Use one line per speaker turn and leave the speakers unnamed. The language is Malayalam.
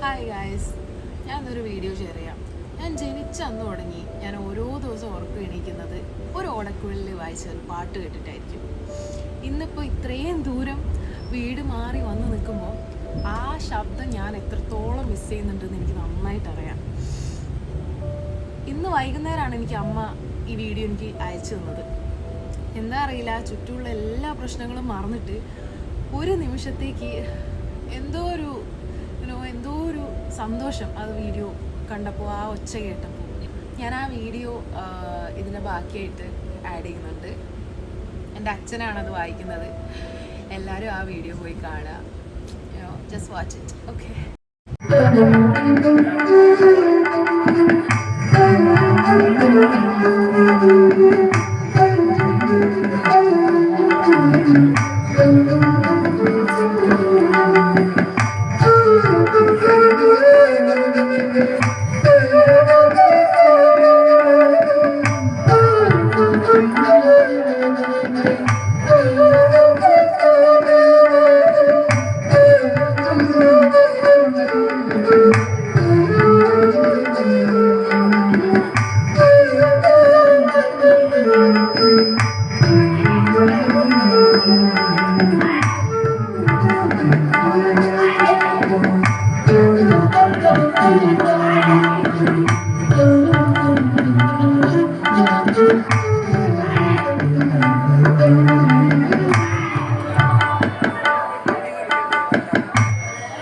ഹായ് ഗായ്സ്, ഞാനൊരു വീഡിയോ ഷെയർ ചെയ്യാം. ഞാൻ ജനിച്ച അന്ന് തുടങ്ങി ഞാൻ ഓരോ ദിവസവും ഉറക്കം എണീക്കുന്നത് ഒരു ഓടക്കുഴലിൽ വായിച്ച ഒരു പാട്ട് കേട്ടിട്ടായിരിക്കും. ഇന്നിപ്പോൾ ഇത്രയും ദൂരം വീട് മാറി വന്ന് നിൽക്കുമ്പോൾ ആ ശബ്ദം ഞാൻ എത്രത്തോളം മിസ് ചെയ്യുന്നുണ്ടെന്ന് എനിക്ക് നന്നായിട്ടറിയാം. ഇന്ന് വൈകുന്നേരമാണ് എനിക്ക് അമ്മ ഈ വീഡിയോ എനിക്ക് അയച്ചു തന്നത്. എന്താ അറിയില്ല, ചുറ്റുമുള്ള എല്ലാ പ്രശ്നങ്ങളും മറന്നിട്ട് ഒരു നിമിഷത്തേക്ക് എന്തോ ഒരു സന്തോഷം അത് വീഡിയോ കണ്ടപ്പോൾ, ആ ഒച്ച കേട്ടപ്പോൾ. ഞാൻ ആ വീഡിയോ ഇതിൻ്റെ ബാക്കിയായിട്ട് ആഡ് ചെയ്യുന്നുണ്ട്. എൻ്റെ അച്ഛനാണത് വായിക്കുന്നത്. എല്ലാവരും ആ വീഡിയോ പോയി കാണുക. Just watch it. ഓക്കെ.